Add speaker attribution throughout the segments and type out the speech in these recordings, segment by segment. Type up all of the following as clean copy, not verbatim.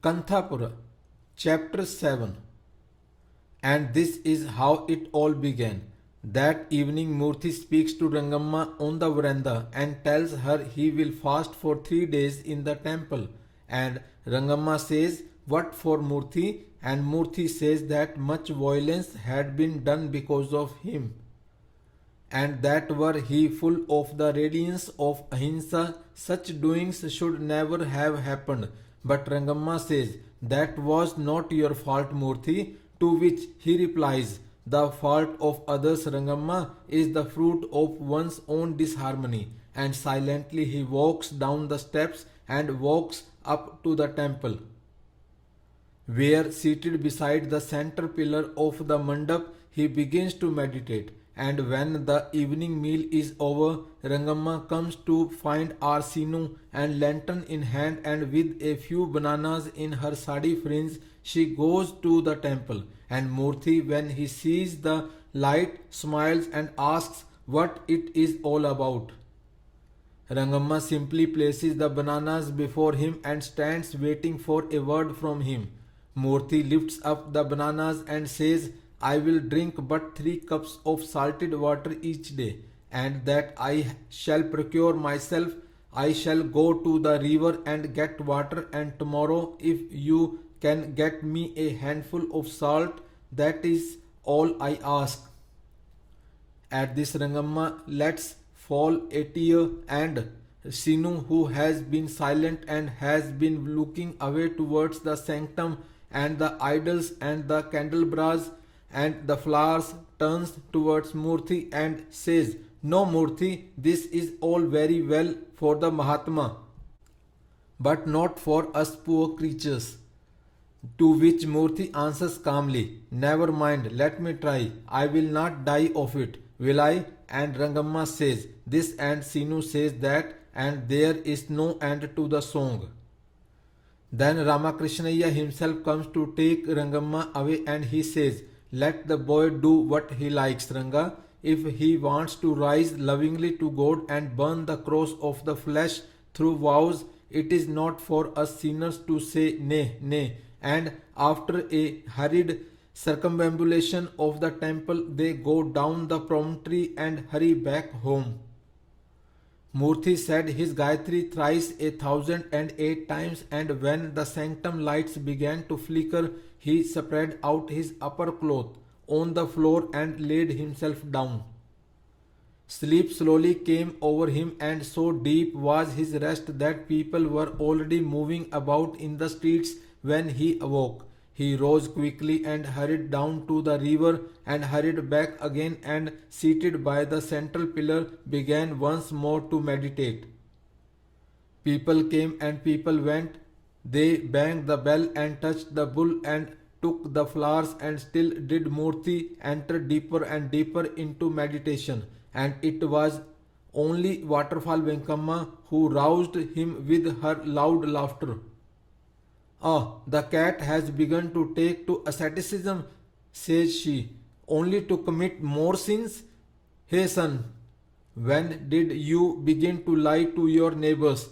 Speaker 1: Kanthapura, Chapter 7. And this is how it all began. That evening Murthy speaks to Rangamma on the veranda and tells her he will fast for 3 days in the temple. And Rangamma says, "What for, Murthy?" And Murthy says that much violence had been done because of him, and that were he full of the radiance of ahimsa, such doings should never have happened. But Rangamma says, "That was not your fault, Murthy." To which he replies, "The fault of others, Rangamma, is the fruit of one's own disharmony." And silently he walks down the steps and walks up to the temple, where, seated beside the center pillar of the mandap, he begins to meditate. And when the evening meal is over, Rangamma comes to find Arsinu, and lantern in hand and with a few bananas in her sari fringe, she goes to the temple. And Murthy, when he sees the light, smiles and asks what it is all about. Rangamma simply places the bananas before him and stands waiting for a word from him. Murthy lifts up the bananas and says, "I will drink but 3 cups of salted water each day, and that I shall procure myself. I shall go to the river and get water, and tomorrow, if you can get me a handful of salt, that is all I ask." At this, Rangamma lets fall a tear, and Sinu, who has been silent and has been looking away towards the sanctum and the idols and the candelabras and the flowers, turns towards Murthy and says, "No, Murthy, this is all very well for the Mahatma, but not for us poor creatures." To which Murthy answers calmly, "Never mind, let me try. I will not die of it, will I?" And Rangamma says this and Sinu says that, and there is no end to the song. Then Ramakrishnaiah himself comes to take Rangamma away, and he says, "Let the boy do what he likes, Ranga. If he wants to rise lovingly to God and burn the cross of the flesh through vows, it is not for us sinners to say nay, nay." And after a hurried circumambulation of the temple, they go down the promontory and hurry back home. Murthy said his Gayatri thrice 1,008 times, and when the sanctum lights began to flicker, he spread out his upper cloth on the floor and laid himself down. Sleep slowly came over him, and so deep was his rest that people were already moving about in the streets when he awoke. He rose quickly and hurried down to the river and hurried back again, and seated by the central pillar began once more to meditate. People came and people went. They banged the bell and touched the bull and took the flowers, and still did Murthy enter deeper and deeper into meditation. And it was only Waterfall Venkamma who roused him with her loud laughter. "Ah, the cat has begun to take to asceticism," says she, "only to commit more sins. Hey son, when did you begin to lie to your neighbors,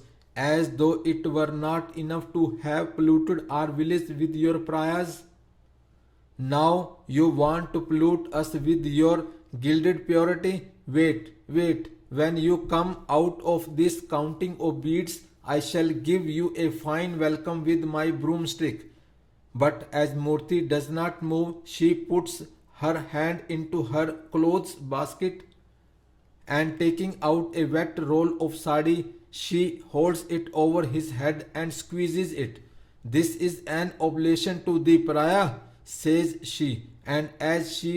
Speaker 1: as though it were not enough to have polluted our village with your prayers? Now you want to pollute us with your gilded purity. Wait, when you come out of this counting of beads, I shall give you a fine welcome with my broomstick." But as Murthy does not move, she puts her hand into her clothes basket, and taking out a wet roll of sari, she holds it over his head and squeezes it. "This is an oblation to the pariah," says she, and as she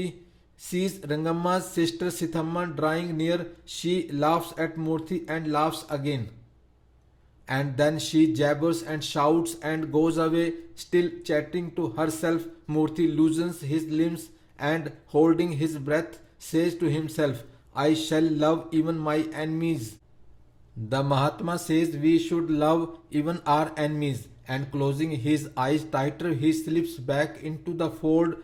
Speaker 1: sees Rangamma's sister Sithamma drawing near, she laughs at Murthy and laughs again. And then she jabbers and shouts and goes away, still chattering to herself. Murthy loosens his limbs and, holding his breath, says to himself, "I shall love even my enemies." The Mahatma says we should love even our enemies, and closing his eyes tighter, he slips back into the fold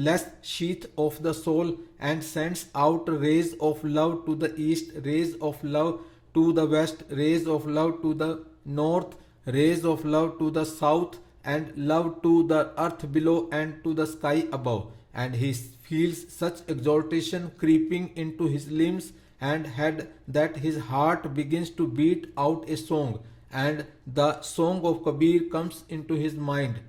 Speaker 1: less sheath of the soul, and sends out rays of love to the east, rays of love to the west, rays of love to the north, rays of love to the south, and love to the earth below and to the sky above. And he feels such exaltation creeping into his limbs and head that his heart begins to beat out a song, and the song of Kabir comes into his mind.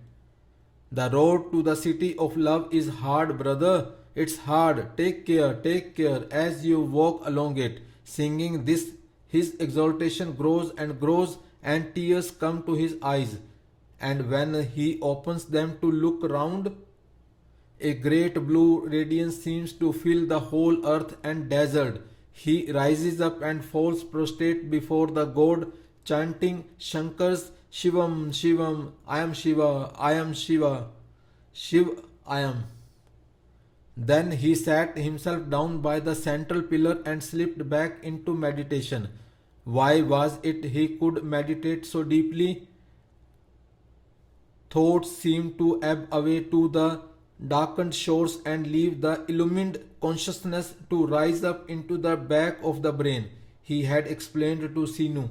Speaker 1: The road to the city of love is hard, brother. It's hard. Take care as you walk along it. Singing this, his exaltation grows and grows, and tears come to his eyes. And when he opens them to look round, a great blue radiance seems to fill the whole earth and desert. He rises up and falls prostrate before the god, chanting Shankar's Shivam, Shivam, I am Shiva, I am Shiva, Shiv, I am. Then he sat himself down by the central pillar and slipped back into meditation. Why was it he could meditate so deeply? Thoughts seemed to ebb away to the darkened shores and leave the illumined consciousness to rise up into the back of the brain. He had explained to Sinu.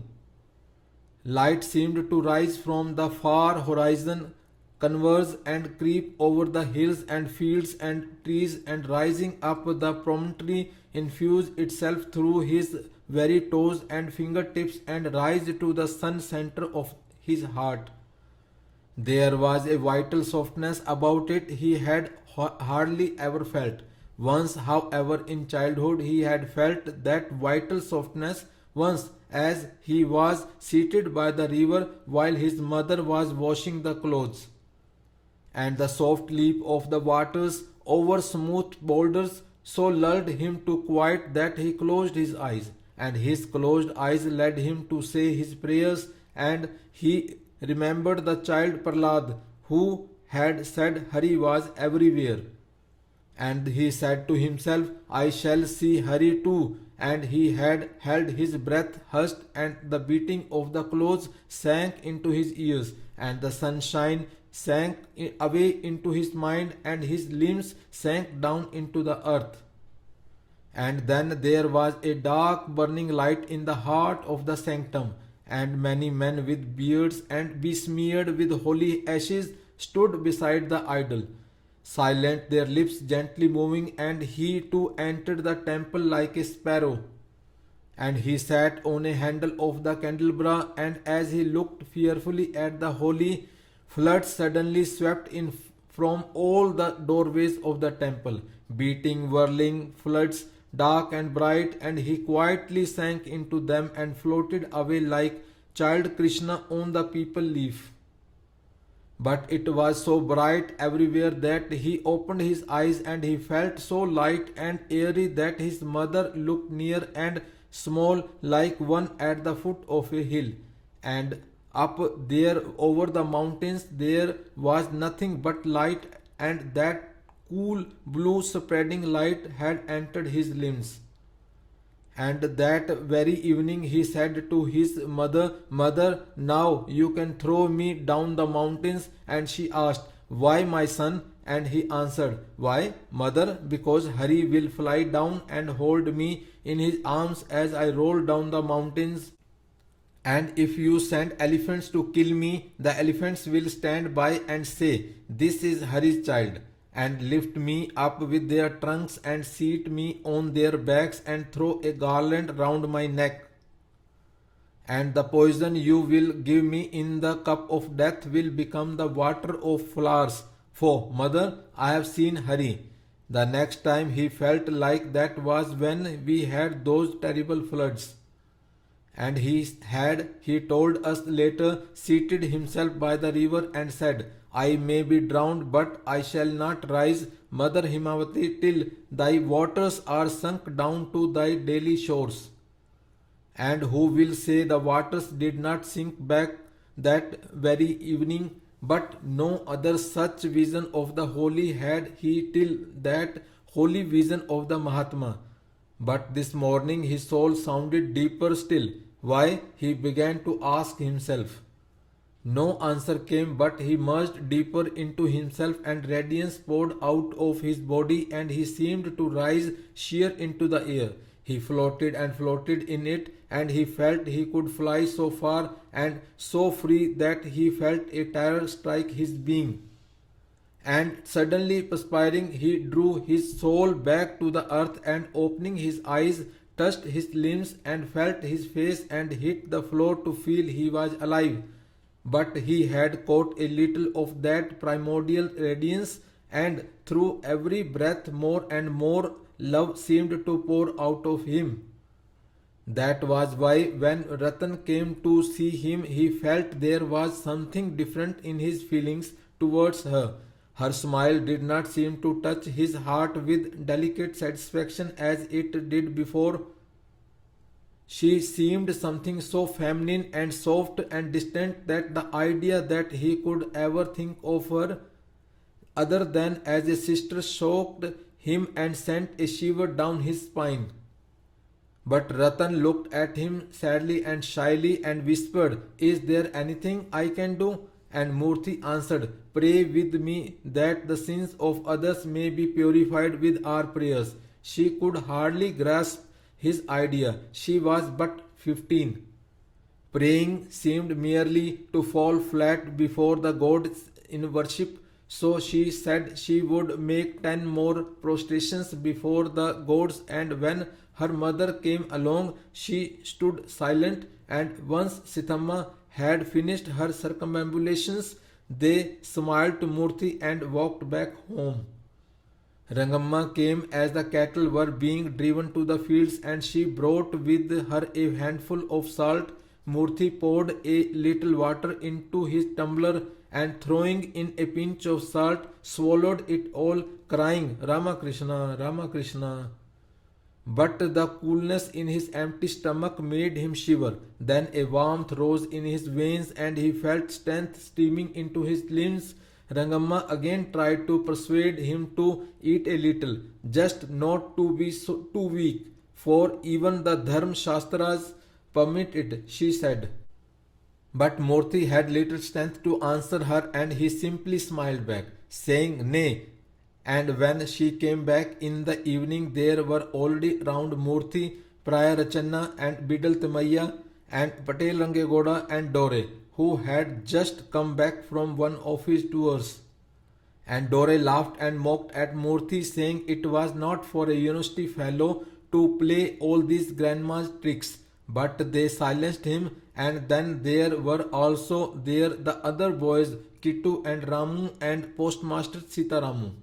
Speaker 1: Light seemed to rise from the far horizon, converge and creep over the hills and fields and trees, and rising up the promontory infuse itself through his very toes and fingertips and rise to the sun center of his heart. There was a vital softness about it he had hardly ever felt. Once, however, in childhood, he had felt that vital softness once as he was seated by the river while his mother was washing the clothes. And the soft leap of the waters over smooth boulders so lulled him to quiet that he closed his eyes, and his closed eyes led him to say his prayers, and he remembered the child Prahlad who had said Hari was everywhere. And he said to himself, I shall see Hari too. And he had held his breath hushed, and the beating of the clothes sank into his ears, and the sunshine sank away into his mind, and his limbs sank down into the earth. And then there was a dark burning light in the heart of the sanctum, and many men with beards and besmeared with holy ashes stood beside the idol, silent, their lips gently moving, and he too entered the temple like a sparrow. And he sat on a handle of the candelabra, and as he looked fearfully at the holy, floods suddenly swept in from all the doorways of the temple, beating, whirling floods, dark and bright, and he quietly sank into them and floated away like child Krishna on the peepal leaf. But it was so bright everywhere that he opened his eyes, and he felt so light and airy that his mother looked near and small like one at the foot of a hill. And up there over the mountains there was nothing but light, and that cool blue spreading light had entered his limbs. And that very evening he said to his mother, Mother, now you can throw me down the mountains. And she asked, Why, my son? And he answered, Why, mother? Because Hari will fly down and hold me in his arms as I roll down the mountains. And if you send elephants to kill me, the elephants will stand by and say, This is Hari's child, and lift me up with their trunks and seat me on their backs and throw a garland round my neck. And the poison you will give me in the cup of death will become the water of flowers. For, mother, I have seen Hari. The next time he felt like that was when we had those terrible floods. And he told us later, seated himself by the river and said, I may be drowned, but I shall not rise, Mother Himavati, till thy waters are sunk down to thy daily shores. And who will say the waters did not sink back that very evening? But no other such vision of the holy had he till that holy vision of the Mahatma. But this morning his soul sounded deeper still. Why? He began to ask himself. No answer came, but he merged deeper into himself, and radiance poured out of his body, and he seemed to rise sheer into the air. He floated and floated in it, and he felt he could fly so far and so free that he felt a terror strike his being. And suddenly perspiring, he drew his soul back to the earth, and opening his eyes, touched his limbs and felt his face and hit the floor to feel he was alive. But he had caught a little of that primordial radiance, and through every breath more and more love seemed to pour out of him. That was why when Ratan came to see him, he felt there was something different in his feelings towards her. Her smile did not seem to touch his heart with delicate satisfaction as it did before. She seemed something so feminine and soft and distant that the idea that he could ever think of her other than as a sister shocked him and sent a shiver down his spine. But Ratan looked at him sadly and shyly and whispered, "Is there anything I can do?" And Murthy answered, "Pray with me that the sins of others may be purified with our prayers." She could hardly grasp his idea. She was but 15. Praying seemed merely to fall flat before the gods in worship, so she said she would make 10 more prostrations before the gods, and when her mother came along, she stood silent, and once Sithamma had finished her circumambulations, they smiled to Murthy and walked back home. Rangamma came as the cattle were being driven to the fields, and she brought with her a handful of salt. Murthy poured a little water into his tumbler and throwing in a pinch of salt, swallowed it all, crying, "Rama Krishna, Rama Krishna." But the coolness in his empty stomach made him shiver. Then a warmth rose in his veins, and he felt strength streaming into his limbs. Rangamma again tried to persuade him to eat a little, just not to be too weak, for even the Dharma Shastras permit it, she said. But Murthy had little strength to answer her, and he simply smiled back, saying nay. And when she came back in the evening, there were already round Murthy, Praya Rachanna and Bidal Timaya and Patel Rangegoda and Dore, who had just come back from one of his tours. And Dore laughed and mocked at Murthy, saying it was not for a university fellow to play all these grandma's tricks. But they silenced him, and then there were also there the other boys, Kittu and Ramu and Postmaster Sitaramu,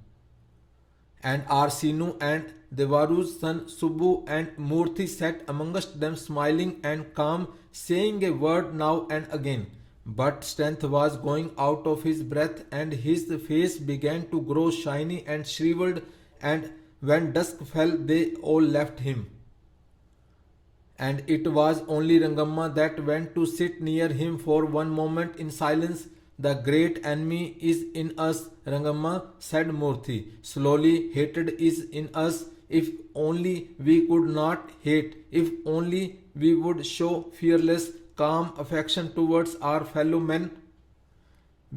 Speaker 1: and Arsinu and Devaru's son Subbu, and Murthy sat amongst them smiling and calm, saying a word now and again. But strength was going out of his breath, and his face began to grow shiny and shriveled, and when dusk fell they all left him. And it was only Rangamma that went to sit near him for one moment in silence. "The great enemy is in us, Rangamma," said Murthy. "Slowly hatred is in us. If only we could not hate, if only we would show fearless, calm affection towards our fellow men,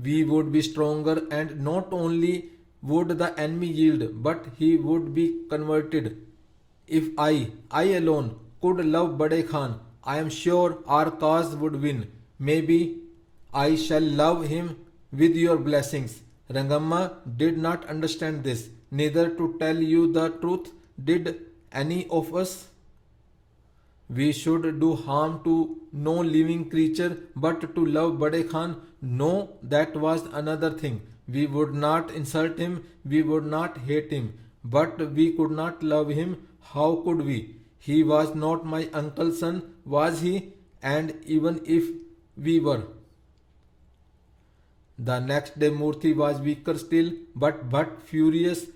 Speaker 1: we would be stronger, and not only would the enemy yield, but he would be converted. If I alone, could love Bade Khan, I am sure our cause would win. Maybe I shall love him with your blessings." Rangamma did not understand this, neither, to tell you the truth, did any of us. We should do harm to no living creature, but to love Bade Khan, no, that was another thing. We would not insult him, we would not hate him, but we could not love him. How could we? He was not my uncle's son, was he? And even if we were. The next day Murthy was weaker still, but furious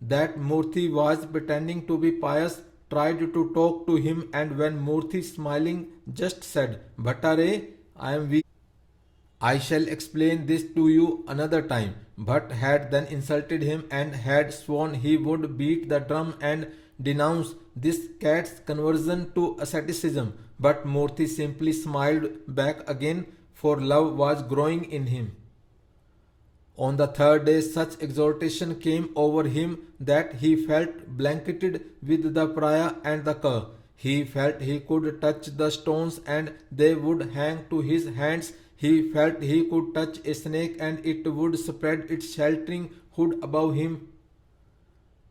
Speaker 1: that Murthy was pretending to be pious, tried to talk to him, and when Murthy, smiling, just said, "Bhattare, I am weak. I shall explain this to you another time," but had then insulted him and had sworn he would beat the drum and denounce this cat's conversion to asceticism. But Murthy simply smiled back again, for love was growing in him. On the third day, such exhortation came over him that he felt blanketed with the pariah and the cur. He felt he could touch the stones and they would hang to his hands. He felt he could touch a snake and it would spread its sheltering hood above him.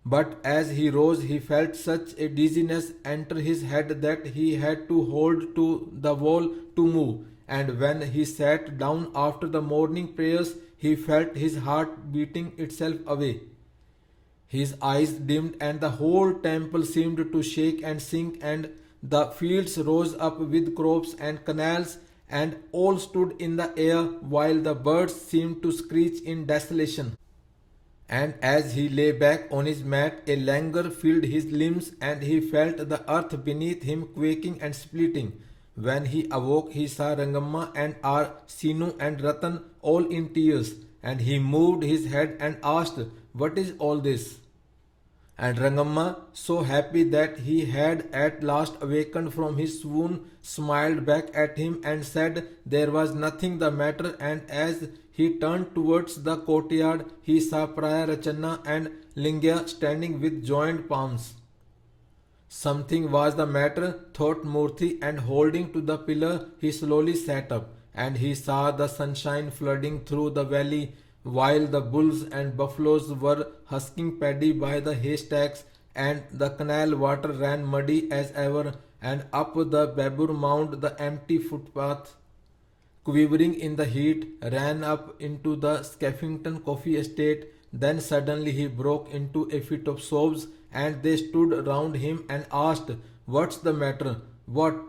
Speaker 1: But as he rose, he felt such a dizziness enter his head that he had to hold to the wall to move. And when he sat down after the morning prayers, he felt his heart beating itself away. His eyes dimmed, and the whole temple seemed to shake and sink, and the fields rose up with crops and canals, and all stood in the air, while the birds seemed to screech in desolation. And as he lay back on his mat, a languor filled his limbs, and he felt the earth beneath him quaking and splitting. When he awoke, he saw Rangamma and our Sinu and Ratan all in tears, and he moved his head and asked, "What is all this?" And Rangamma, so happy that he had at last awakened from his swoon, smiled back at him and said there was nothing the matter, and as he turned towards the courtyard, he saw Priya Rachanna and Lingya standing with joined palms. Something was the matter, thought Murthy, and holding to the pillar, he slowly sat up, and he saw the sunshine flooding through the valley, while the bulls and buffaloes were husking paddy by the haystacks, and the canal water ran muddy as ever, and up the Babur mound the empty footpath, quivering in the heat, ran up into the Skeffington coffee estate. Then suddenly he broke into a fit of sobs, and they stood round him and asked, "What's the matter? What?"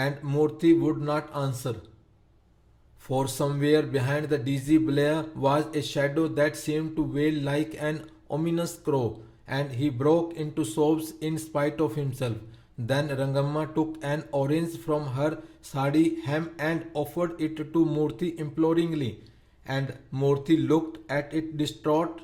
Speaker 1: And Murthy would not answer. For somewhere behind the dizzy blare was a shadow that seemed to wail like an ominous crow, and he broke into sobs in spite of himself. Then Rangamma took an orange from her sari hem and offered it to Murthy imploringly, and Murthy looked at it distraught.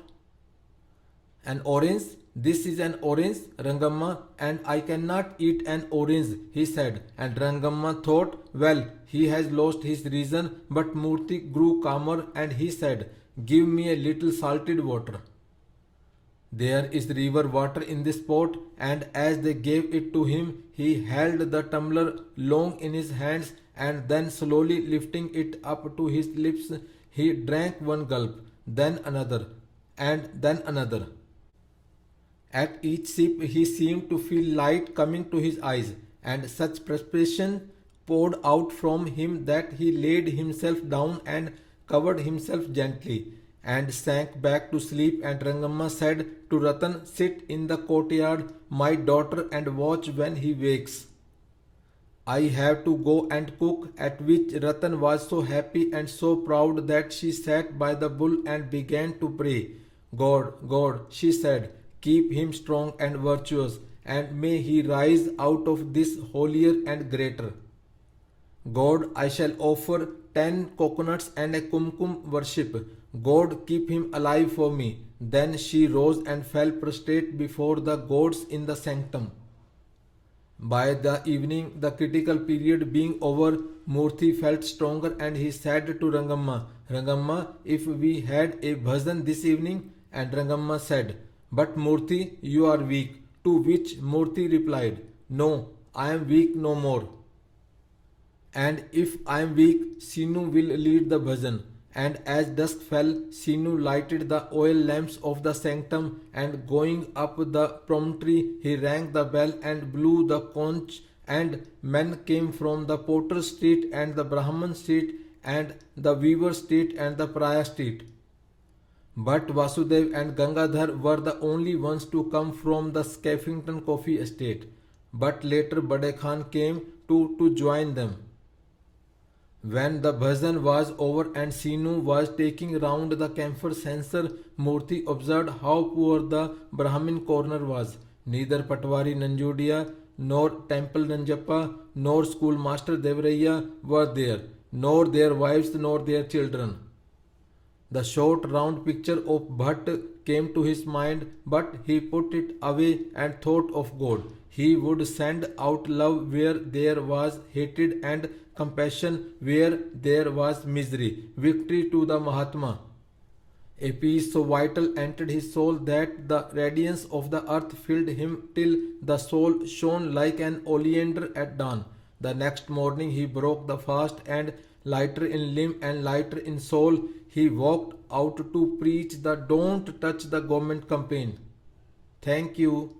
Speaker 1: "An orange? This is an orange, Rangamma, and I cannot eat an orange," he said. And Rangamma thought, well, he has lost his reason, but Murthy grew calmer and he said, "Give me a little salted water. There is river water in this pot." And as they gave it to him, he held the tumbler long in his hands, and then slowly lifting it up to his lips, he drank one gulp, then another, and then another. At each sip he seemed to feel light coming to his eyes, and such perspiration poured out from him that he laid himself down and covered himself gently, and sank back to sleep. And Rangamma said to Ratan, "Sit in the courtyard, my daughter, and watch when he wakes. I have to go and cook," at which Ratan was so happy and so proud that she sat by the bull and began to pray. "God, God," she said, "keep him strong and virtuous, and may he rise out of this holier and greater. God, I shall offer 10 coconuts and a kumkum worship. God, keep him alive for me." Then she rose and fell prostrate before the gods in the sanctum. By the evening, the critical period being over, Murthy felt stronger, and he said to Rangamma, "Rangamma, if we had a bhajan this evening?" And Rangamma said, "But Murthy, you are weak." To which Murthy replied, "No, I am weak no more. And if I am weak, Sinu will lead the bhajan." And as dusk fell, Sinu lighted the oil lamps of the sanctum, and going up the promontory, he rang the bell and blew the conch, and men came from the Potter Street and the Brahman Street and the Weaver Street and the Priya Street. But Vasudev and Gangadhar were the only ones to come from the Skeffington coffee estate. But later Bade Khan came to join them. When the bhajan was over and Sinu was taking round the camphor censer, Murthy observed how poor the Brahmin corner was. Neither Patwari Nanjudia, nor Temple Nanjappa, nor Schoolmaster Devraya were there, nor their wives, nor their children. The short round picture of Bhatt came to his mind, but he put it away and thought of God. He would send out love where there was hatred, and compassion where there was misery. Victory to the Mahatma. A peace so vital entered his soul that the radiance of the earth filled him till the soul shone like an oleander at dawn. The next morning he broke the fast, and lighter in limb and lighter in soul, he walked out to preach the Don't Touch the Government campaign. Thank you.